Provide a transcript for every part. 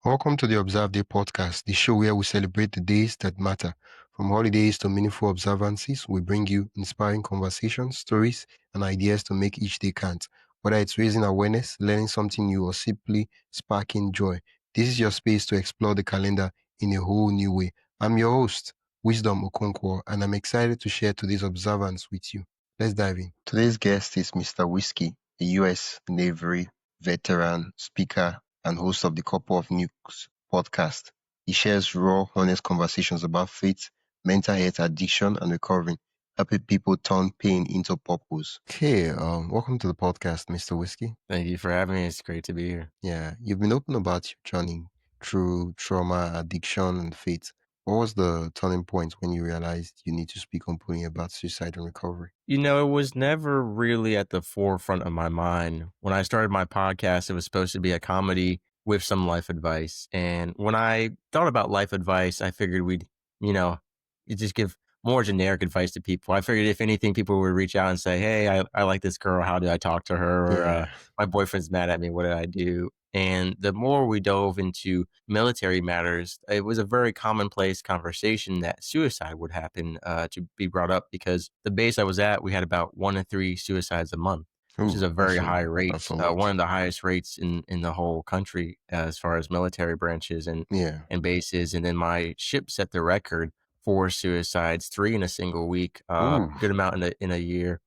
Welcome to the Observeday podcast, the show where we celebrate the days that matter. From holidays to meaningful observances, we bring you inspiring conversations, stories, and ideas to make each day count. Whether it's raising awareness, learning something new, or simply sparking joy, this is your space to explore the calendar in a whole new way. I'm your host, Wisdom Okonkwo, and I'm excited to share today's observance with you. Let's dive in. Today's guest is Mr. Whiskey, a U.S. Navy veteran, speaker, and host of the Couple of Nukes podcast. He shares raw, honest conversations about faith, mental health, addiction, and recovery, helping people turn pain into purpose. Okay, welcome to the podcast, Mr. Whiskey. Thank you for having me. It's great to be here. Yeah, you've been open about your journey through trauma, addiction, and faith. What was the turning point when you realized you need to speak openly about suicide and recovery? It was never really at the forefront of my mind. When I started my podcast, it was supposed to be a comedy with some life advice. And when I thought about life advice, I figured we'd, you know, just give more generic advice to people. I figured if anything, people would reach out and say, hey, I like this girl. How do I talk to her? Or Yeah. my boyfriend's mad at me. What did I do? And the more we dove into military matters, it was a very commonplace conversation that suicide would happen to be brought up because the base I was at, we had about 1 to 3 suicides a month, which is Ooh, a very high that's rate, a lot. one of the highest rates in the whole country as far as military branches Yeah. and bases. And then my ship set the record for suicides, 3 in a single week, Ooh. good amount in a year,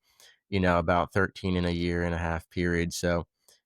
about 13 in a year and a half period. So,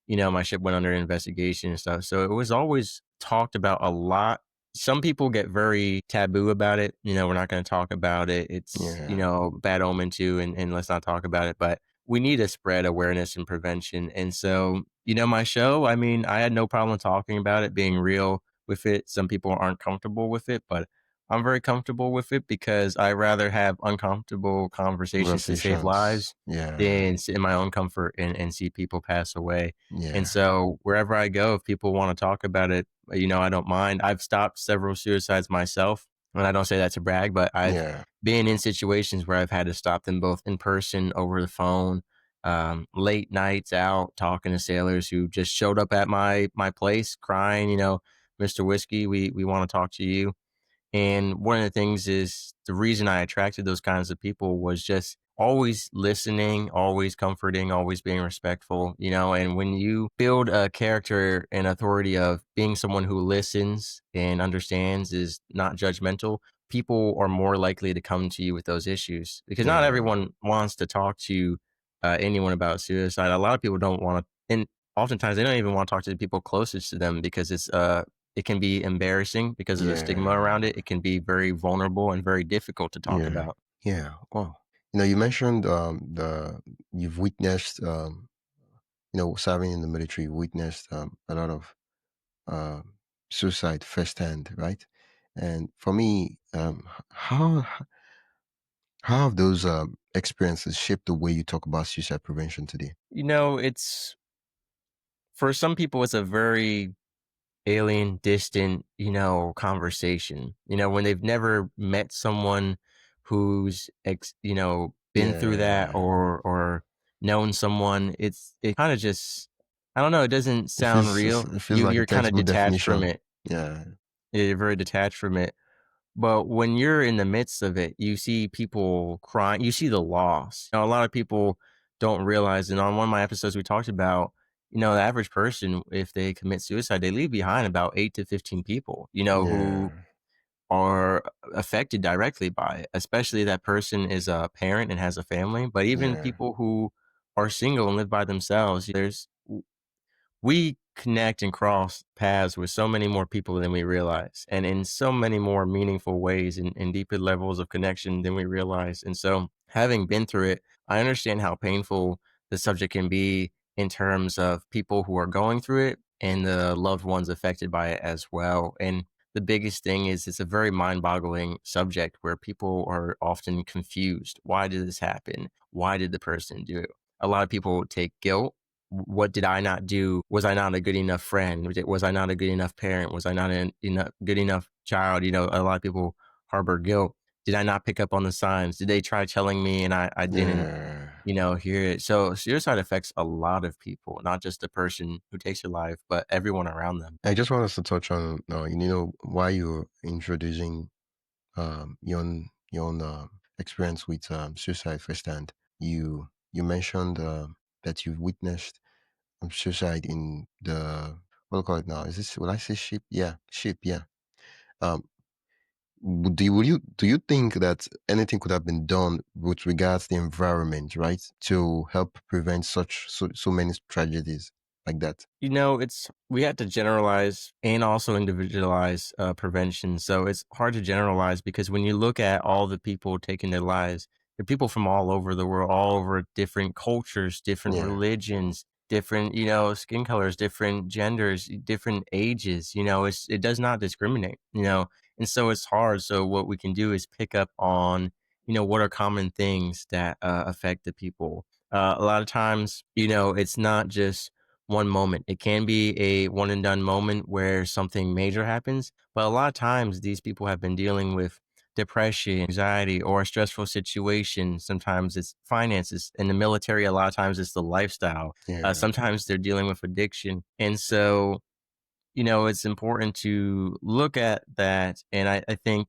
my ship went under investigation and stuff. So it was always talked about a lot. Some people get very taboo about it. We're not going to talk about it. It's, Yeah. bad omen too, and let's not talk about it. But we need to spread awareness and prevention. And so, my show, I had no problem talking about it, being real with it. Some people aren't comfortable with it, but I'm very comfortable with it because I rather have uncomfortable conversations to save Conversations. lives Yeah. than sit in my own comfort and see people pass away. And Yeah. so wherever I go, if people want to talk about it, I don't mind. I've stopped several suicides myself. And I don't say that to brag, but I've Yeah. been in situations where I've had to stop them both in person, over the phone, late nights out talking to sailors who just showed up at my place crying, Mr. Whiskey, we want to talk to you. And one of the things is the reason I attracted those kinds of people was just always listening, always comforting, always being respectful, and when you build a character and authority of being someone who listens and understands, is not judgmental, people are more likely to come to you with those issues because not Yeah. everyone wants to talk to anyone about suicide. A lot of people don't want to, and oftentimes they don't even want to talk to the people closest to them because it can be embarrassing because of the stigma Yeah. around it. It can be very vulnerable and very difficult to talk Yeah. about. Yeah. Wow. You mentioned you've witnessed serving in the military, you witnessed a lot of um suicide firsthand, right? And for me, how have those experiences shaped the way you talk about suicide prevention today? It's for some people, it's a very alien, distant, conversation. When they've never met someone who's, been through that Yeah. or known someone, it kind of just, I don't know, it doesn't sound real. It feels like a You're kind of textbook detached from definition. it. Yeah. You're very detached from it. But when you're in the midst of it, you see people crying, you see the loss. A lot of people don't realize, and on one of my episodes, we talked about, the average person, if they commit suicide, they leave behind about 8 to 15 people, who Yeah. are affected directly by it, especially that person is a parent and has a family. But even Yeah. people who are single and live by themselves, we connect and cross paths with so many more people than we realize, and in so many more meaningful ways and deeper levels of connection than we realize. And so, having been through it, I understand how painful the subject can be in terms of people who are going through it and the loved ones affected by it as well. And the biggest thing is it's a very mind boggling subject where people are often confused. Why did this happen? Why did the person do it? A lot of people take guilt. What did I not do? Was I not a good enough friend? Was I not a good enough parent? Was I not a good enough child? A lot of people harbor guilt. Did I not pick up on the signs? Did they try telling me and I didn't? Yeah. hear it. So suicide affects a lot of people, not just the person who takes their life, but everyone around them. I just want us to touch on, why you're introducing your own experience with suicide firsthand. You mentioned that you've witnessed suicide in the what do you call it now? Is this will I say ship? Yeah, ship. Yeah. Um, do you think that anything could have been done with regards to the environment, right, to help prevent so many tragedies like that? It's we have to generalize and also individualize prevention. So it's hard to generalize because when you look at all the people taking their lives, they're people from all over the world, all over different cultures, different Yeah, religions, different, skin colors, different genders, different ages. It does not discriminate, and so it's hard. So what we can do is pick up on, what are common things that affect the people. A lot of times, it's not just one moment. It can be a one and done moment where something major happens, but a lot of times these people have been dealing with depression, anxiety, or a stressful situation. Sometimes it's finances. In the military, a lot of times it's the lifestyle. yeah, Sometimes they're dealing with addiction. And so, it's important to look at that. And I think,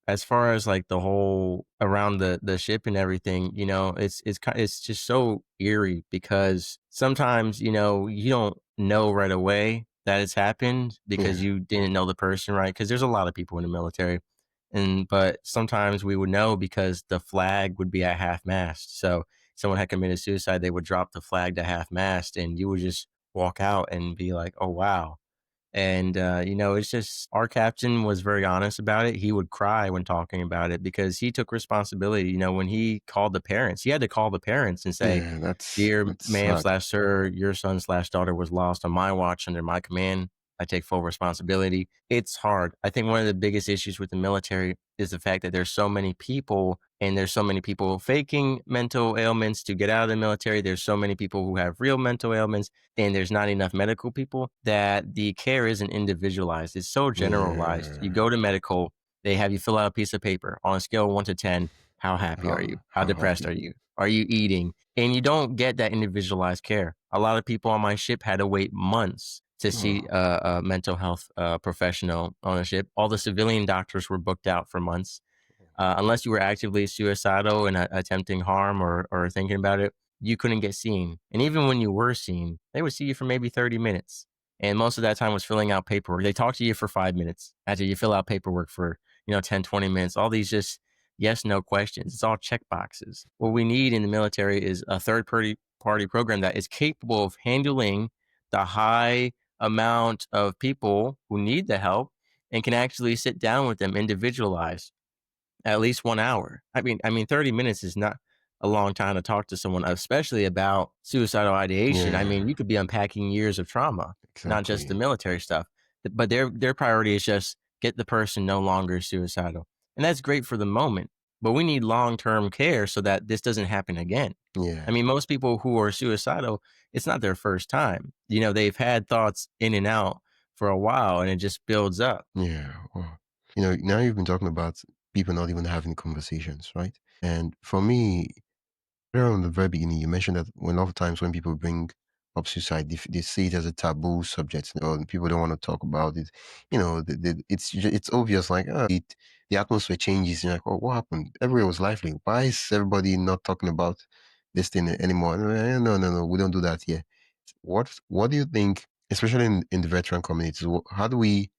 as far as, like, the whole around the ship and everything, it's just so eerie because sometimes, you don't know right away that it's happened because yeah, you didn't know the person, right? Because there's a lot of people in the military, but sometimes we would know because the flag would be at half-mast. So, someone had committed suicide, they would drop the flag to half-mast, and you would just walk out and be like, "Oh, wow." And, it's just our captain was very honest about it. He would cry when talking about it because he took responsibility. When he called the parents, he had to call the parents and say, yeah. "Dear That's ma'am sad. slash sir, your son slash daughter was lost on my watch under my command. I take full responsibility." It's hard. I think one of the biggest issues with the military is the fact that there's so many people and there's so many people faking mental ailments to get out of the military. There's so many people who have real mental ailments and there's not enough medical people that the care isn't individualized. It's so generalized. You Yeah. go to medical, they have you fill out a piece of paper on a scale of 1 to 10. How happy are you? How How depressed happy? are you? Are you eating? And you don't get that individualized care. A lot of people on my ship had to wait months to see Oh, a mental health professional on a ship. All the civilian doctors were booked out for months. Unless you were actively suicidal and attempting harm or thinking about it, you couldn't get seen. And even when you were seen, they would see you for maybe 30 minutes. And most of that time was filling out paperwork. They talk to you for 5 minutes after you fill out paperwork for, 10, 20 minutes. All these just yes, no questions. It's all check boxes. What we need in the military is a third party program that is capable of handling the high amount of people who need the help and can actually sit down with them individualized at least 1 hour. I mean, 30 minutes is not a long time to talk to someone, especially about suicidal ideation. I mean, yeah, you could be unpacking years of trauma, not just the exactly. military stuff. But their priority is just get the person no longer suicidal. And that's great for the moment, but we need long-term care so that this doesn't happen again. I Yeah, mean, most people who are suicidal, it's not their first time. They've had thoughts in and out for a while and it just builds up. yeah. Well, now you've been talking about people not even having conversations, right? And for me, from the very beginning, you mentioned that when a lot of times when people bring up suicide, they see it as a taboo subject, or people don't want to talk about it. It's obvious, like the atmosphere changes. You're like, oh, what happened? Everywhere was lively. Why is everybody not talking about this thing anymore? No, no, no, we don't do that here. What do you think, especially in the veteran communities? How do we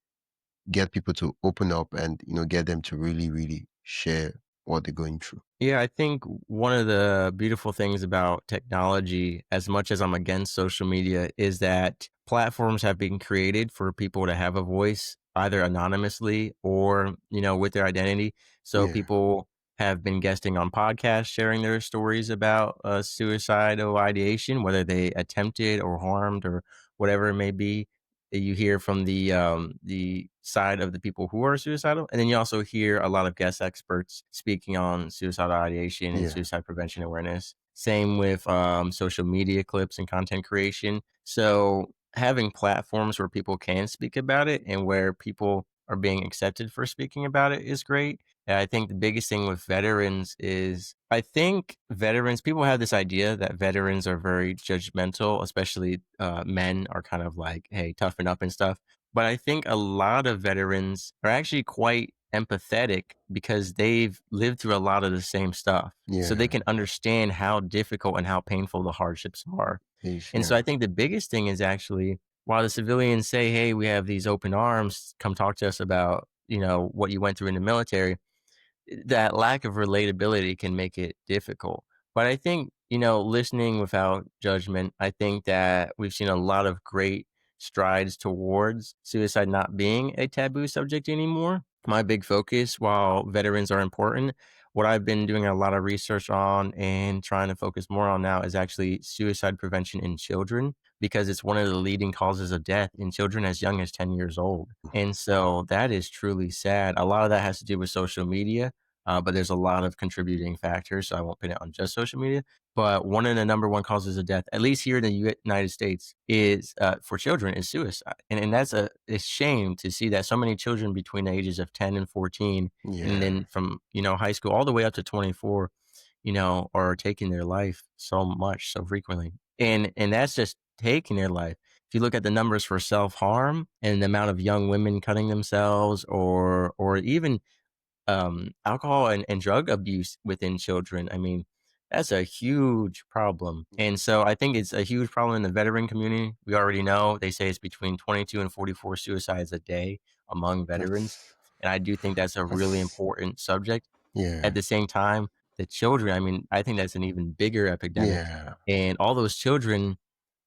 get people to open up and get them to really, really share what they're going through? Yeah, I think one of the beautiful things about technology, as much as I'm against social media, is that platforms have been created for people to have a voice, either anonymously or, with their identity. So Yeah, people have been guesting on podcasts, sharing their stories about suicidal ideation, whether they attempted or harmed or whatever it may be. You hear from the side of the people who are suicidal, and then you also hear a lot of guest experts speaking on suicidal ideation and yeah, suicide prevention awareness. Same with social media clips and content creation. So having platforms where people can speak about it and where people are being accepted for speaking about it is great. Yeah, I think the biggest thing with veterans is I think veterans people have this idea that veterans are very judgmental, especially, men are kind of like, "Hey, toughen up," and stuff. But I think a lot of veterans are actually quite empathetic because they've lived through a lot of the same stuff. So they Yeah, can understand how difficult and how painful the hardships are. And so yeah, I think the biggest thing is actually while the civilians say, "Hey, we have these open arms, come talk to us about, what you went through in the military," that lack of relatability can make it difficult. But I think, listening without judgment, I think that we've seen a lot of great strides towards suicide not being a taboo subject anymore. My big focus, while veterans are important, what I've been doing a lot of research on and trying to focus more on now is actually suicide prevention in children because it's one of the leading causes of death in children as young as 10 years old. And so that is truly sad. A lot of that has to do with social media, but there's a lot of contributing factors, so I won't pin it on just social media. But one of the number one causes of death, at least here in the United States, is for children is suicide, and that's a shame to see that so many children between the ages of 10 and 14, and yeah. then from high school all the way up to 24, are taking their life so much so frequently, and that's just taking their life. If you look at the numbers for self harm and the amount of young women cutting themselves, or even alcohol and drug abuse within children, I mean, that's a huge problem. And so I think it's a huge problem in the veteran community. We already know they say it's between 22 and 44 suicides a day among veterans. That's And I do think that's a really that's important subject. At yeah, the same time, the children, I mean, I think that's an even bigger epidemic. yeah. And all those children,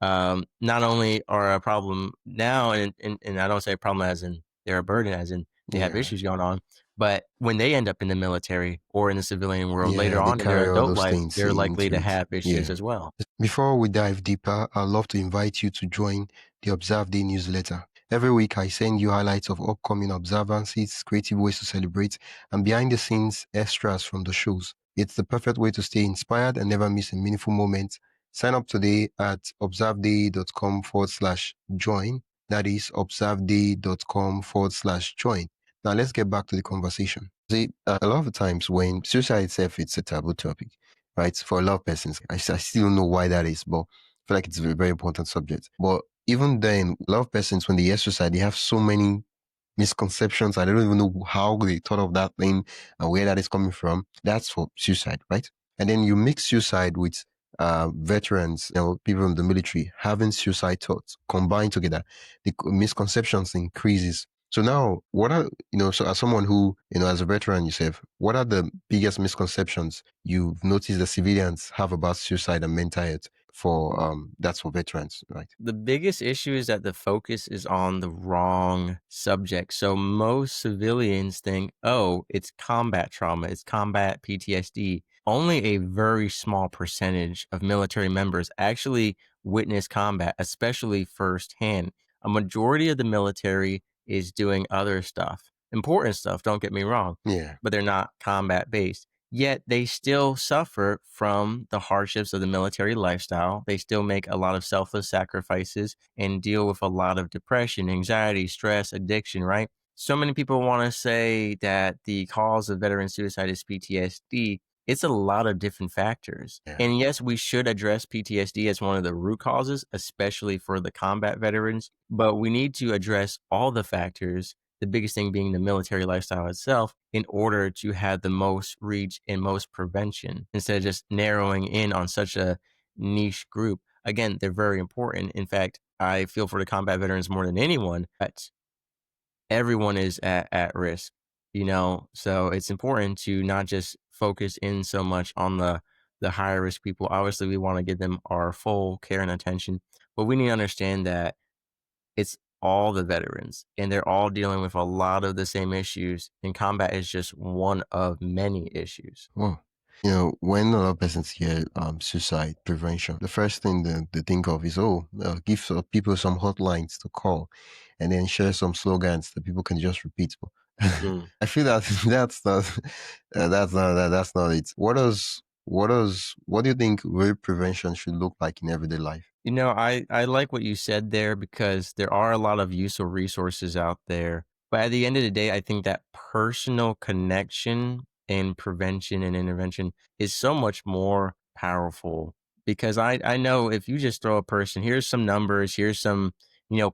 not only are a problem now, and I don't say a problem as in they're a burden, as in they have Yeah. issues going on, but when they end up in the military or in the civilian world later Yeah, they on in their carry all adult those life, things they're likely into to it. have issues Yeah. as well. Before we dive deeper, I'd love to invite you to join the Observe Day newsletter. Every week, I send you highlights of upcoming observances, creative ways to celebrate, and behind the scenes extras from the shows. It's the perfect way to stay inspired and never miss a meaningful moment. Sign up today at observeday.com/join. That is observeday.com/join. Now, let's get back to the conversation. See, a lot of the times when suicide itself, it's a taboo topic, right? For a lot of persons, I still don't know why that is, but I feel like it's a very, very important subject. But even then, a lot of persons, when they hear suicide, they have so many misconceptions. I don't even know how they thought of that thing and where that is coming from. That's for suicide, right? And then you mix suicide with veterans, people in the military having suicide thoughts combined together. The misconceptions increases. So now, what are so as someone who as a veteran yourself, what are the biggest misconceptions you've noticed the civilians have about suicide and mental health for that's for veterans, right? The biggest issue is that the focus is on the wrong subject. So most civilians think, oh, it's combat trauma, it's combat PTSD. Only a very small percentage of military members actually witness combat, especially firsthand. A majority of the military is doing other stuff, important stuff, don't get me wrong, Yeah. but they're not combat based. Yet they still suffer from the hardships of the military lifestyle. They still make a lot of selfless sacrifices and deal with a lot of depression, anxiety, stress, addiction, right? So many people want to say that the cause of veteran suicide is PTSD. It's a lot of different factors. Yeah. And yes, we should address PTSD as one of the root causes, especially for the combat veterans, but we need to address all the factors, the biggest thing being the military lifestyle itself, in order to have the most reach and most prevention instead of just narrowing in on such a niche group. Again, they're very important. In fact, I feel for the combat veterans more than anyone, but everyone is at risk, So it's important to not just focus in so much on the higher risk people. Obviously, we want to give them our full care and attention, but we need to understand that it's all the veterans, and they're all dealing with a lot of the same issues, and combat is just one of many issues. Well, when a lot of persons hear suicide prevention, the first thing they think of is, give people some hotlines to call and then share some slogans that people can just repeat. But Mm. I feel that that's not it. What do you think real prevention should look like in everyday life? I like what you said there because there are a lot of useful resources out there. But at the end of the day, I think that personal connection and prevention and intervention is so much more powerful because I know if you just throw a person, here's some numbers, here's some,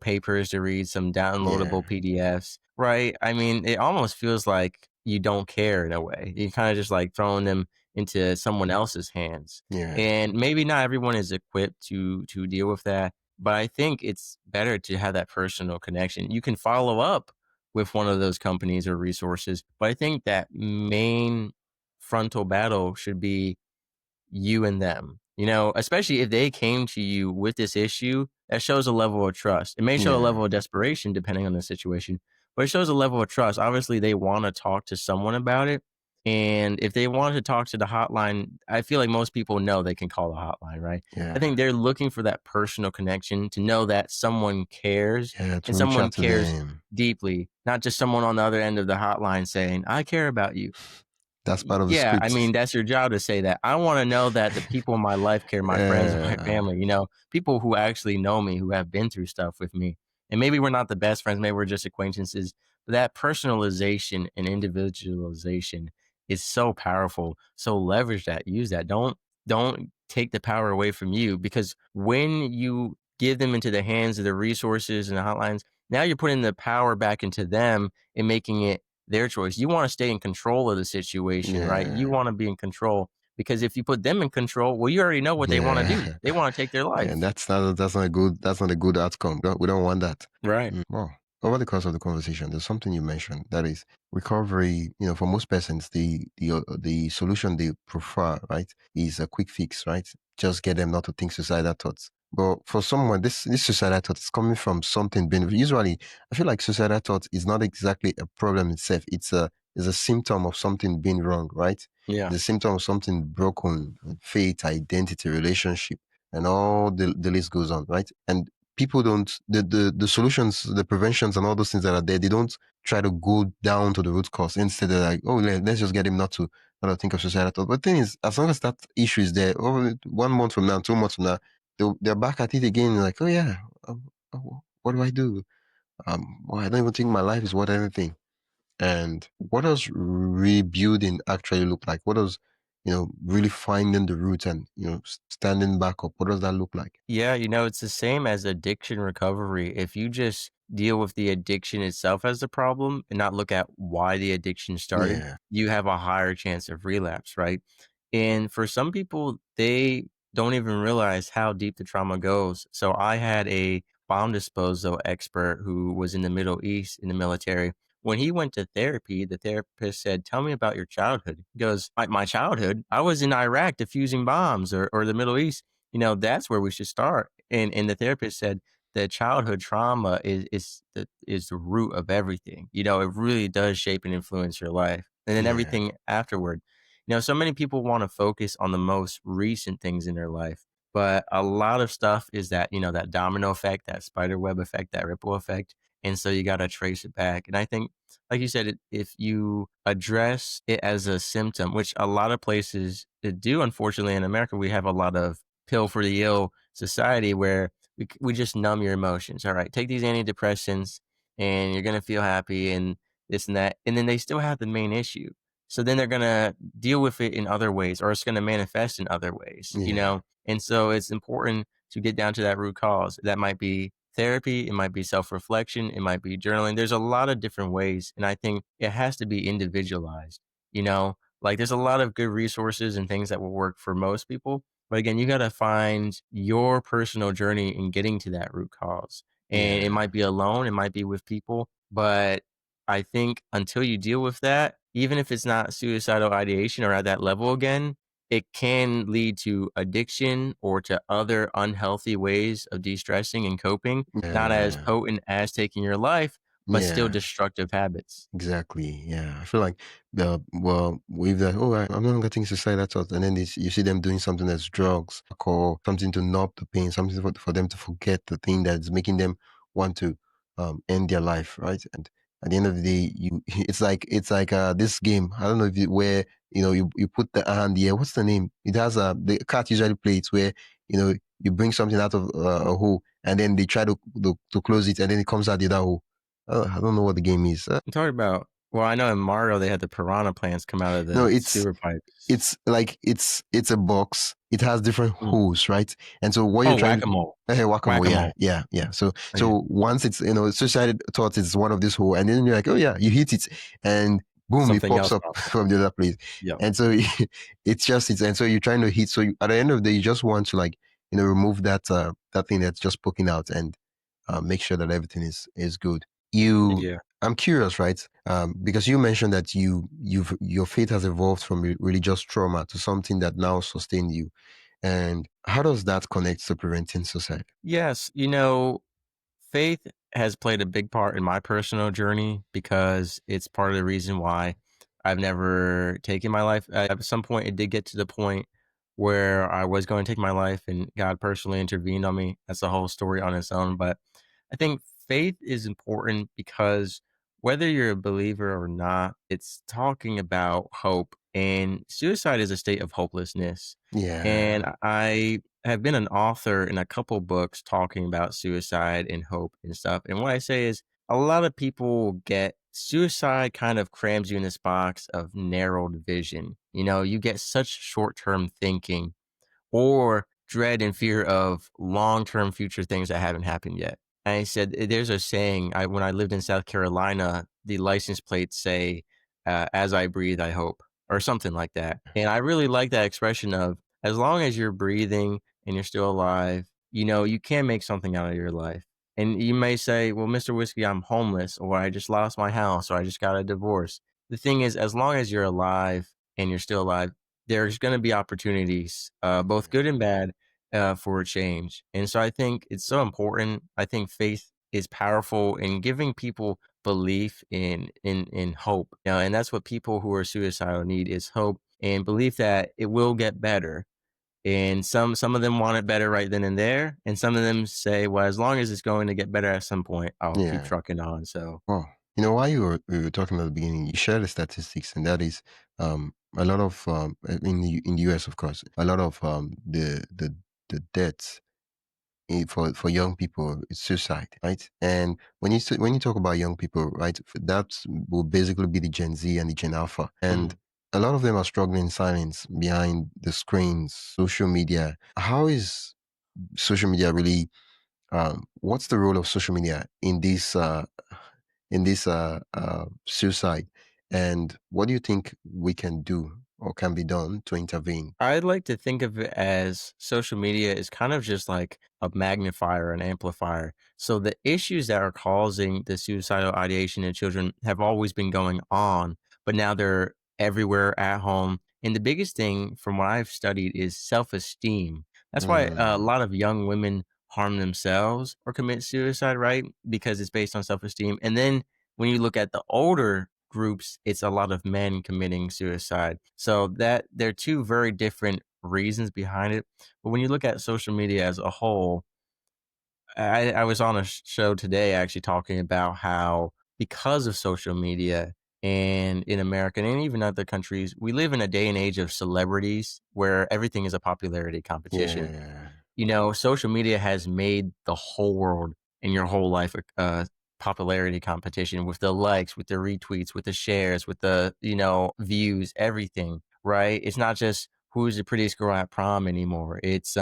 papers to read, some Yeah, downloadable PDFs, right? I mean, it almost feels like you don't care in a way. You kind of just like throwing them into someone else's hands. yeah, And maybe not everyone is equipped to deal with that, but I think it's better to have that personal connection. You can follow up with one of those companies or resources. But I think that main frontal battle should be you and them. Especially if they came to you with this issue, that shows a level of trust. It may show a yeah, level of desperation depending on the situation, but it shows a level of trust. Obviously, they want to talk to someone about it. And if they want to talk to the hotline, I feel like most people know they can call the hotline, right? I yeah, think they're looking for that personal connection to know that someone cares yeah. and To reach someone out to cares them. deeply, not just someone on the other end of the hotline saying, I care about you. That's part of the Yeah, I script. mean, that's your job to say that. I wanna know that the people in my life care, my friends and my Yeah, family, people who actually know me, who have been through stuff with me. And maybe we're not the best friends, maybe we're just acquaintances, but that personalization and individualization is so powerful. So leverage that, use that. Don't take the power away from you because when you give them into the hands of the resources and the hotlines, now you're putting the power back into them and making it their choice. You want to stay in control of the situation, right? You yeah, want to be in control because if you put them in control, well, you already know what they want to do. yeah. They want to take their And life. that's not a good outcome. We don't want that. Right. Well, over the course of the conversation, there's something you mentioned that is recovery. For most persons, the solution they prefer, right, is a quick fix, right? Just get them not to think suicidal thoughts. But for someone, this suicidal thought is coming from something being. Usually, I feel like suicidal thought is not exactly a problem itself. It's a symptom of something being wrong, right? Yeah. It's a symptom of something broken, faith, identity, relationship, and all the list goes on, right? And people don't the solutions, the preventions and all those things that are there, they don't try to go down to the root cause. Instead they're like, oh, let's just get him not to think of suicide at all. But the thing is, as long as that issue is there, over 1 month from now, 2 months from now, they're back at it again, like, oh yeah, what do I do? Well, I don't even think my life is worth anything. And what does rebuilding actually look like? What does really finding the roots and standing back up, what does that look like? Yeah, it's the same as addiction recovery. If you just deal with the addiction itself as the problem and not look at why the addiction started, Yeah, you have a higher chance of relapse, right? And for some people, they don't even realize how deep the trauma goes. So I had a bomb disposal expert who was in the Middle East in the military. When he went to therapy, the therapist said, Tell me about your childhood. He goes, My childhood? I was in Iraq defusing bombs or the Middle East. That's where we should start. And the therapist said that childhood trauma is the root of everything. It really does shape and influence your life. And then yeah, everything afterward. So many people want to focus on the most recent things in their life. But a lot of stuff is that domino effect, that spider web effect, that ripple effect. And so you got to trace it back. And I think, like you said, if you address it as a symptom, which a lot of places do, unfortunately, in America, we have a lot of pill for the ill society where we just numb your emotions. All right, take these antidepressants and you're going to feel happy and this and that. And then they still have the main issue. So then they're going to deal with it in other ways or it's going to manifest in other ways. yeah, And so it's important to get down to that root cause. That might be therapy, it might be self reflection, it might be journaling. There's a lot of different ways. And I think it has to be individualized. Like there's a lot of good resources and things that will work for most people. But again, you got to find your personal journey in getting to that root cause. And it yeah, might be alone, it might be with people, but I think until you deal with that, even if it's not suicidal ideation or at that level again, it can lead to addiction or to other unhealthy ways of de-stressing and coping, not as yeah, potent as taking your life, but still yeah. destructive habits. Exactly. Yeah. I feel like with that, oh, I'm not getting suicidal thoughts. And then you see them doing something that's drugs, or something to numb the pain, something for them to forget the thing that's making them want to end their life. Right. And at the end of the day, it's like this game. I don't know if where, you put the hand here. What's the name? It has the cat usually plays where, you bring something out of a hole and then they try to close it and then it comes out the other hole. I don't know what the game is. I'm talking about, well, I know in Mario they had the piranha plants come out of No, the sewer pipes. it's like it's a box. It has different Mm. holes, right? And so what you're Oh, trying whack-a-mole. whack-a-mole, yeah, Whack-a-mole. yeah, yeah. So Oh, yeah. once it's suicide thoughts it's one of this hole, and then you're like, oh yeah, you hit it, and boom, it Something pops else up pops up. from the other place. Yep. And so it's and so you're trying to hit. So at the end of the day, you just want to like remove that thing that's just poking out and make sure that everything is good. You Yeah. I'm curious, right? Because you mentioned that your faith has evolved from religious trauma to something that now sustains you. And how does that connect to preventing suicide? Yes, faith has played a big part in my personal journey because it's part of the reason why I've never taken my life. At some point, it did get to the point where I was going to take my life, and God personally intervened on me. That's a whole story on its own. But I think faith is important because whether you're a believer or not, it's talking about hope. And suicide is a state of hopelessness. Yeah, And I have been an author in a couple books talking about suicide and hope and stuff. And what I say is a lot of people get suicide kind of crams you in this box of narrowed vision. You get such short term thinking or dread and fear of long-term future things that haven't happened yet. And I said, there's a saying, when I lived in South Carolina, the license plates say, as I breathe, I hope, or something like that. And I really like that expression of, as long as you're breathing and you're still alive, you can make something out of your life. And you may say, well, Mr. Whiskey, I'm homeless, or I just lost my house, or I just got a divorce. The thing is, as long as you're alive and you're still alive, there's going to be opportunities, both good and bad, for a change. And so I think it's so important. I think faith is powerful in giving people belief in hope. And that's what people who are suicidal need is hope and belief that it will get better. And some of them want it better right then and there, and some of them say, well, as long as it's going to get better at some point, I'll keep yeah. trucking on. So Oh, while we were talking at the beginning, you shared the statistics, and that is a lot of in the US, of course, a lot of the deaths for young people is suicide, right? And when you talk about young people, right, that will basically be the Gen Z and the Gen Alpha, and mhm. a lot of them are struggling in silence behind the screens, social media. How is social media really? What's the role of social media in this suicide, and what do you think we can do or can be done to intervene? I'd like to think of it as social media is kind of just like a magnifier, an amplifier. So the issues that are causing the suicidal ideation in children have always been going on, but now they're everywhere at home. And the biggest thing from what I've studied is self-esteem. That's why a Mm, lot of young women harm themselves or commit suicide, right? Because it's based on self-esteem. And then when you look at the older groups, it's a lot of men committing suicide. So that there are two very different reasons behind it. But when you look at social media as a whole, I was on a show today actually talking about how because of social media and in America and even other countries, we live in a day and age of celebrities where everything is a popularity competition. yeah, Social media has made the whole world and your whole life a popularity competition with the likes, with the retweets, with the shares, with the, views, everything, right? It's not just who's the prettiest girl at prom anymore. It's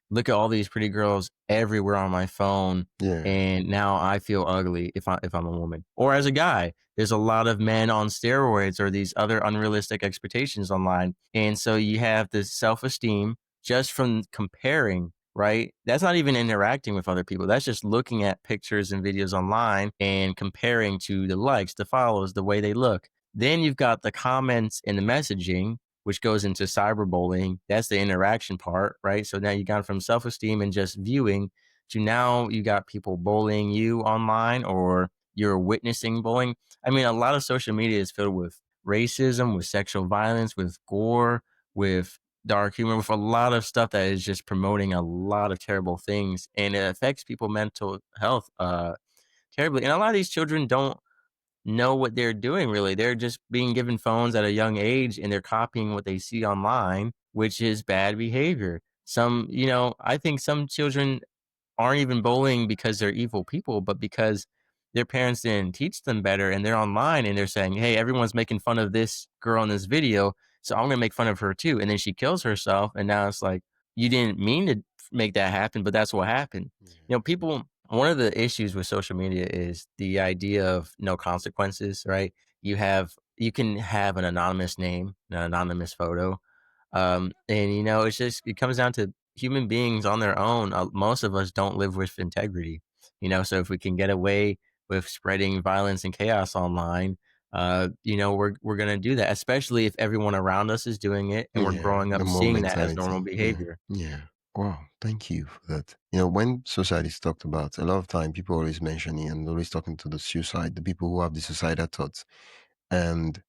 look at all these pretty girls everywhere on my phone yeah, and now I feel ugly if I'm a woman. Or as a guy, there's a lot of men on steroids or these other unrealistic expectations online. And so you have this self-esteem just from comparing, right? That's not even interacting with other people. That's just looking at pictures and videos online and comparing to the likes, the follows, the way they look. Then you've got the comments and the messaging, which goes into cyberbullying. That's the interaction part, right? So now you got from self esteem and just viewing to now you got people bullying you online or you're witnessing bullying. I mean, a lot of social media is filled with racism, with sexual violence, with gore, with dark humor, with a lot of stuff that is just promoting a lot of terrible things, and it affects people mental health terribly. And a lot of these children don't know what they're doing really. They're just being given phones at a young age and they're copying what they see online, which is bad behavior. I think some children aren't even bullying because they're evil people, but because their parents didn't teach them better, and they're online and they're saying, "Hey, everyone's making fun of this girl in this video, so I'm gonna make fun of her too." And then she kills herself, and now it's like, you didn't mean to make that happen, but that's what happened. Yeah. People, one of the issues with social media is the idea of no consequences, right? You can have an anonymous name, an anonymous photo, and it's just it comes down to human beings on their own. Most of us don't live with integrity, so if we can get away with spreading violence and chaos online, we're gonna do that, especially if everyone around us is doing it and we're Yeah, growing the up mob seeing that as normal mentality. Yeah, behavior. yeah. Wow, thank you for that. When suicide is talked about, a lot of time people always mentioning and always talking to the suicide, the people who have the suicidal thoughts. And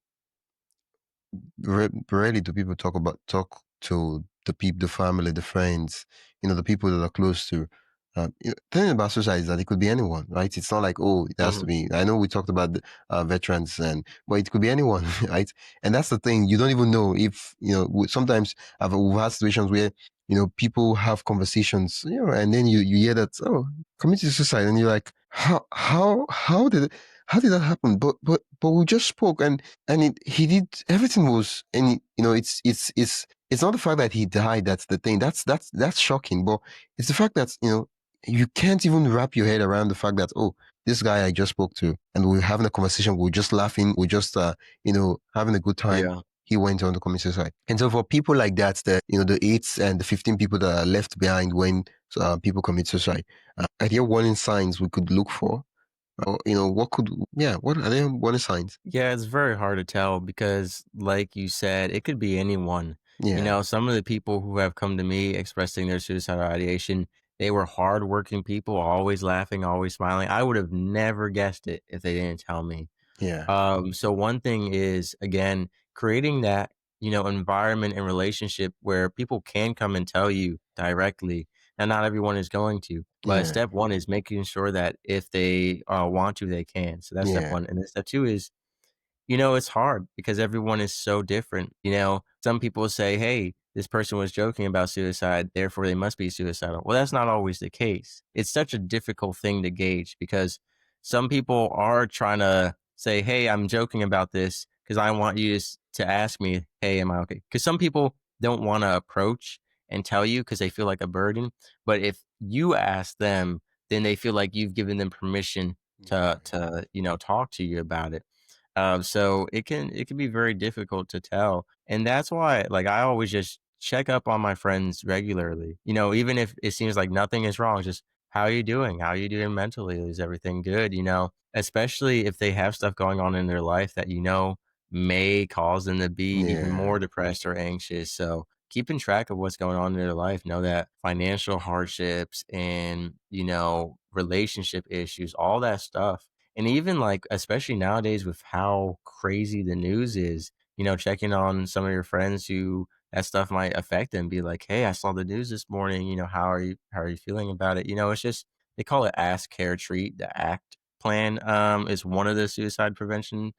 rarely do people talk to the people, the family, the friends, the people that are close to. The thing about suicide is that it could be anyone, right? It's not like, oh, it has to Mhm. be. I know we talked about the, veterans, but it could be anyone, right? And that's the thing. You don't even know if sometimes we've had situations where people have conversations, and then you hear that, oh, committed suicide, and you're like, how did that happen? But we just spoke, and he did everything was, and it's not the fact that he died that's the thing, that's shocking, but it's the fact that you can't even wrap your head around the fact that, oh, this guy I just spoke to and we're having a conversation, we're just laughing, we're just having a good time, Yeah. he went on to commit suicide. And so for people like that, the 8 and the 15 people that are left behind when people commit suicide, are there warning signs we could look for? Or, what are there warning signs? Yeah, it's very hard to tell because, like you said, it could be anyone. Yeah, Some of the people who have come to me expressing their suicidal ideation, they were hardworking people, always laughing, always smiling. I would have never guessed it if they didn't tell me. yeah, So one thing is, again, creating that, environment and relationship where people can come and tell you directly. And not everyone is going to, but yeah, step one is making sure that if they want to, they can. So that's step yeah, one. And then step two is, it's hard because everyone is so different. Some people say, hey, this person was joking about suicide, therefore they must be suicidal. Well, that's not always the case. It's such a difficult thing to gauge because some people are trying to say, hey, I'm joking about this because I want you to ask me, hey, am I okay? Because some people don't want to approach and tell you because they feel like a burden. But if you ask them, then they feel like you've given them permission to talk to you about it. So it can be very difficult to tell, and that's why, like, I always just check up on my friends regularly. Even if it seems like nothing is wrong, just how are you doing? How are you doing mentally? Is everything good? Especially if they have stuff going on in their life that may cause them to be even yeah, more depressed or anxious. So keeping track of what's going on in their life, know that financial hardships and relationship issues, all that stuff, and even, like, especially nowadays with how crazy the news is, checking on some of your friends who that stuff might affect them, be like, "Hey, I saw the news this morning, how are you feeling about it?" It's just they call it ask, care, treat. The ACT plan, is one of the suicide prevention,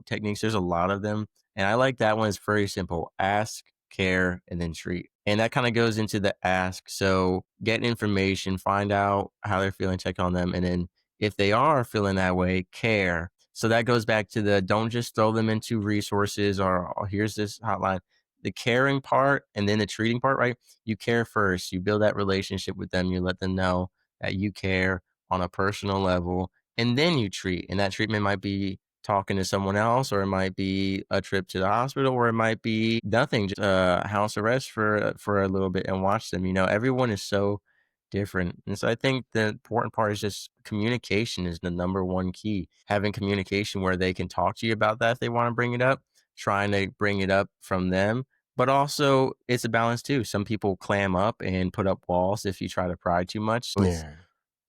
techniques. There's a lot of them, and I like that one. It's very simple. Ask, care, and then treat. And that kinda goes into the ask. So, get information, find out how they're feeling, check on them, and then if they are feeling that way, care. So that goes back to the don't just throw them into resources or, "Oh, here's this hotline." The caring part and then the treating part, right? You care first. You build that relationship with them. You let them know that you care on a personal level, and then you treat. And that treatment might be talking to someone else, or it might be a trip to the hospital, or it might be nothing, just house arrest for a little bit and watch them. Everyone is so different. And so I think the important part is just communication is the number one key. Having communication where they can talk to you about that if they want to bring it up, trying to bring it up from them. But also, it's a balance too. Some people clam up and put up walls if you try to pry too much. So yeah, it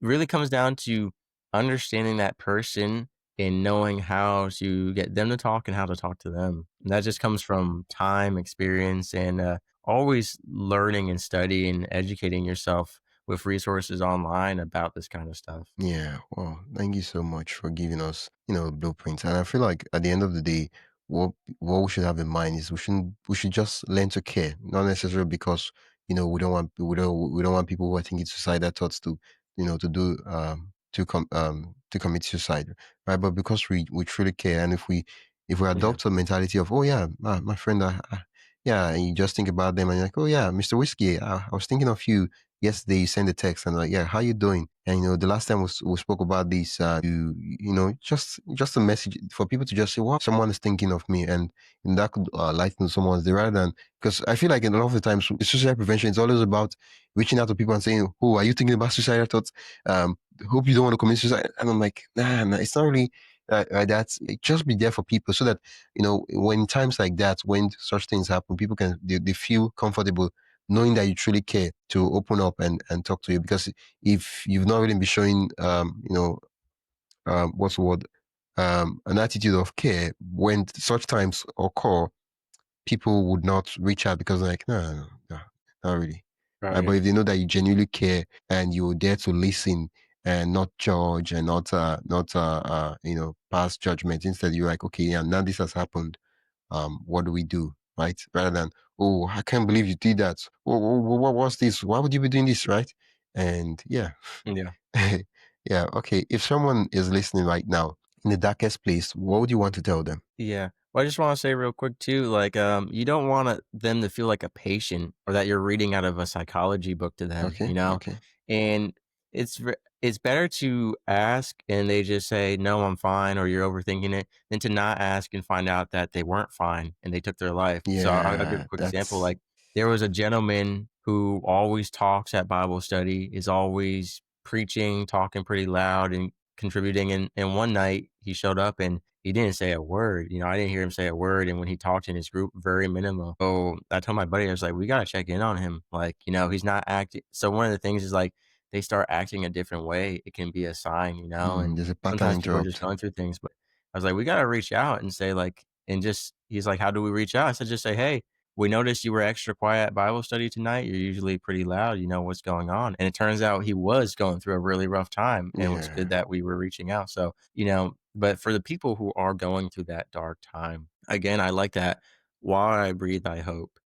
really comes down to understanding that person and knowing how to get them to talk and how to talk to them. And that just comes from time, experience, and always learning and studying, educating yourself with resources online about this kind of stuff. yeah. Well, thank you so much for giving us, blueprints. And I feel like at the end of the day, what what we should have in mind is we should just learn to care, not necessarily because we don't want people who are thinking suicidal thoughts to to do to come to commit suicide, right? But because we truly care, and if we Yeah. adopt a mentality of, oh yeah, my friend, yeah, and you just think about them and you're like, oh yeah, Mr. Whiskey, I was thinking of you yesterday. You sent a text and like, yeah, how you doing? And the last time we spoke about this, just a message for people to just say, wow, someone is thinking of me, and that could lighten someone's day rather than, because I feel like a lot of the times suicide prevention is always about reaching out to people and saying, oh, are you thinking about suicidal thoughts? Hope you don't want to commit suicide. And I'm like, nah, it's not really that's just be there for people so that, when times like that, when such things happen, people they feel comfortable knowing that you truly care to open up and talk to you. Because if you've not really been showing, what's the word, an attitude of care when such times occur, people would not reach out because they're like, no, no, no, no, not really. But Right. if they know that you genuinely care and you're there to listen and not judge and not pass judgment, instead you're like, okay, yeah, now this has happened. What do we do, right? Rather than, oh, I can't believe you did that. Oh, what was this? Why would you be doing this, right? And yeah, Yeah. yeah, okay. If someone is listening right now in the darkest place, what would you want to tell them? Yeah. Well, I just want to say real quick too, like, you don't want them to feel like a patient or that you're reading out of a psychology book to them, Okay, you know? okay, And it's better to ask and they just say, "No, I'm fine," or you're overthinking it, than to not ask and find out that they weren't fine and they took their life. So I'll give a yeah, quick example. that's Like, there was a gentleman who always talks at Bible study, is always preaching, talking pretty loud and contributing. And one night he showed up and he didn't say a word. I didn't hear him say a word. And when he talked in his group, very minimal. So I told my buddy, I was like, we got to check in on him. Like, he's not acting. So one of the things is like, they start acting a different way, it can be a sign, and there's a pattern sometimes people are just interrupt. going through things, but I was like, "We gotta reach out and say, like," and just he's like, "How do we reach out?" I said, "Just say, hey, we noticed you were extra quiet at Bible study tonight. You're usually pretty loud. What's going on?" And it turns out he was going through a really rough time, and it was good Yeah, that we were reaching out. So, but for the people who are going through that dark time, again, I like that, "While I breathe, I hope."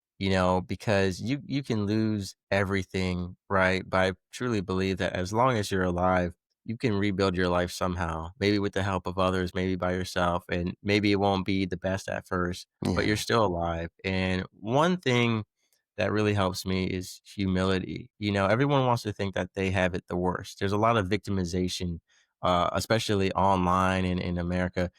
Because you can lose everything, right? But I truly believe that as long as you're alive, you can rebuild your life somehow, maybe with the help of others, maybe by yourself, and maybe it won't be the best at first, but you're yeah, still alive. And one thing that really helps me is humility. Everyone wants to think that they have it the worst. There's a lot of victimization, especially online and in America.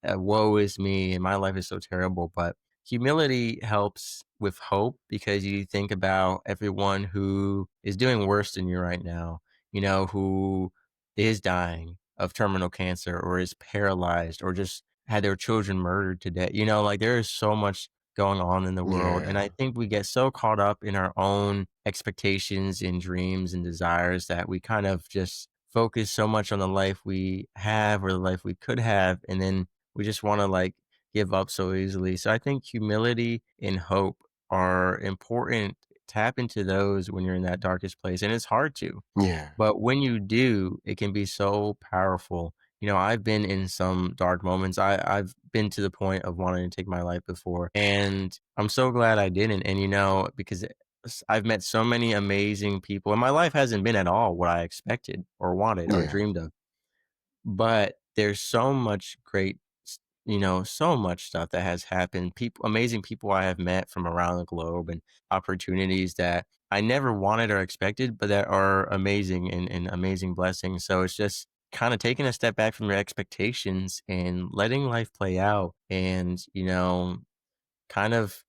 Woe is me and my life is so terrible. But humility helps with hope because you think about everyone who is doing worse than you right now, who is dying of terminal cancer or is paralyzed or just had their children murdered to death. Like there is so much going on in the world. And I yeah, think we get so caught up in our own expectations and dreams and desires that we kind of just focus so much on the life we have or the life we could have. And then we just wanna, like, give up so easily. So I think humility and hope are important. Tap into those when you're in that darkest place, and it's hard to. yeah, But when you do, it can be so powerful. I've been in some dark moments. I've been to the point of wanting to take my life before, and I'm so glad I didn't. And, because I've met so many amazing people, and my life hasn't been at all what I expected or wanted or yeah, dreamed of. But there's so much great so much stuff that has happened. Amazing people I have met from around the globe and opportunities that I never wanted or expected, but that are amazing and amazing blessings. So it's just kind of taking a step back from your expectations and letting life play out and, kind of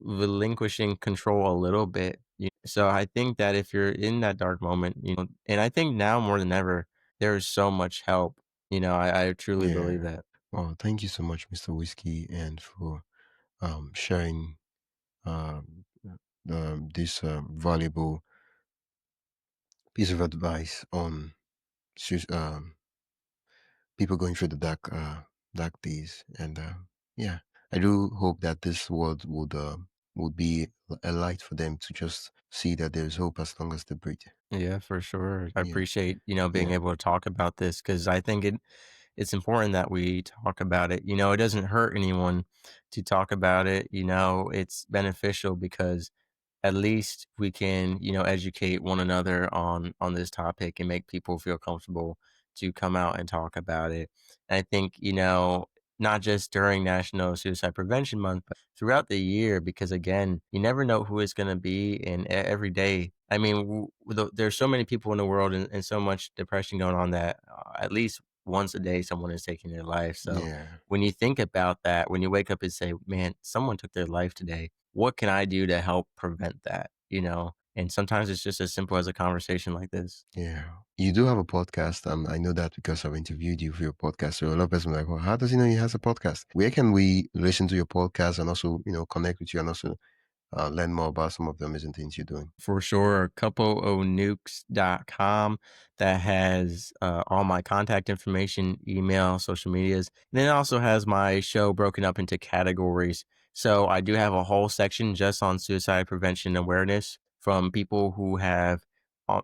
relinquishing control a little bit. So I think that if you're in that dark moment, and I think now more than ever, there's so much help. I truly believe yeah. that. Well, thank you so much, Mr. Whiskey, and for sharing um, this valuable piece of advice on sus- um, people going through the dark days. And yeah, I do hope that this world would be a light for them to just see that there's hope as long as they breathe. Yeah, for sure. I Yeah, appreciate, being yeah, able to talk about this because I think it's important that we talk about it. It doesn't hurt anyone to talk about it. It's beneficial because at least we can, educate one another on this topic and make people feel comfortable, to come out and talk about it. And I think, you know, not just during National Suicide Prevention Month, but throughout the year, because again, you never know who it's going to be. And every day, I mean, there's so many people in the world and so much depression going on that at least once a day someone is taking their life. So Yeah. when you think about that, when you wake up and say, man, someone took their life today, what can I do to help prevent that? You know, and sometimes it's just as simple as a conversation like this. Yeah. You do have a podcast. I know that because I've interviewed you for your podcast. So a lot of people are like, well, how does he know he has a podcast? Where can we listen to your podcast and also, connect with you and also learn more about some of the amazing things you're doing? For sure, coupleonukes.com that has all my contact information, email, social medias. And then it also has my show broken up into categories. So I do have a whole section just on suicide prevention awareness from people who have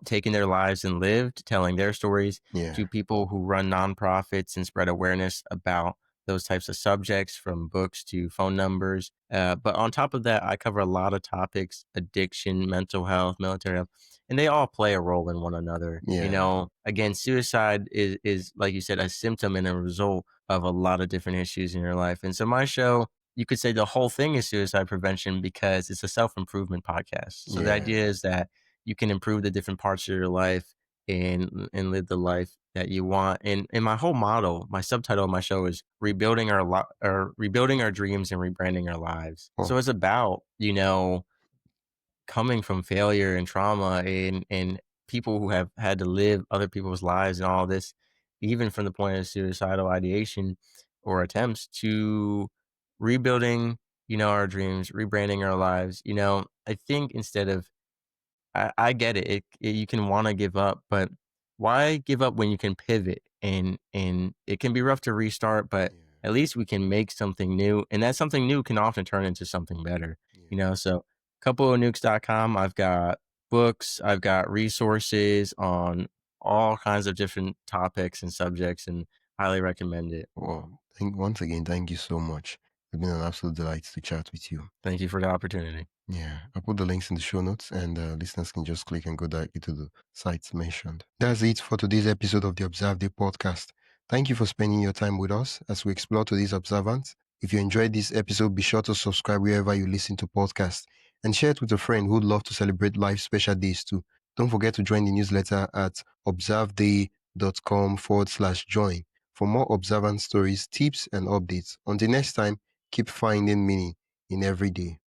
taken their lives and lived, telling their stories, Yeah. to people who run nonprofits and spread awareness about those types of subjects, from books to phone numbers. But on top of that, I cover a lot of topics: addiction, mental health, military health, and they all play a role in one another. You Yeah. know, again, suicide is like you said, a symptom and a result of a lot of different issues in your life. And so my show, you could say the whole thing is suicide prevention because it's a self-improvement podcast. So the Yeah. idea is that you can improve the different parts of your life and live the life that you want. And my whole motto, my subtitle of my show is rebuilding our dreams and rebranding our lives. Oh, So it's about, you know, coming from failure and trauma and people who have had to live other people's lives and all this, even from the point of suicidal ideation or attempts, to rebuilding, you know, our dreams, rebranding our lives. You know, I think instead of I get it. You can wanna give up, but why give up when you can pivot? And it can be rough to restart, but yeah. at least we can make something new, and that something new can often turn into something better, you Yeah. know? So, coupleonukes.com, I've got books, I've got resources on all kinds of different topics and subjects, and highly recommend it. Well, once again, thank you so much. It's been an absolute delight to chat with you. Thank you for the opportunity. Yeah, I'll put the links in the show notes and listeners can just click and go directly to the sites mentioned. That's it for today's episode of the Observeday podcast. Thank you for spending your time with us as we explore today's observance. If you enjoyed this episode, be sure to subscribe wherever you listen to podcasts and share it with a friend who'd love to celebrate life special days too. Don't forget to join the newsletter at observeday.com/join for more observance stories, tips, and updates. Until next time, keep finding meaning in every day.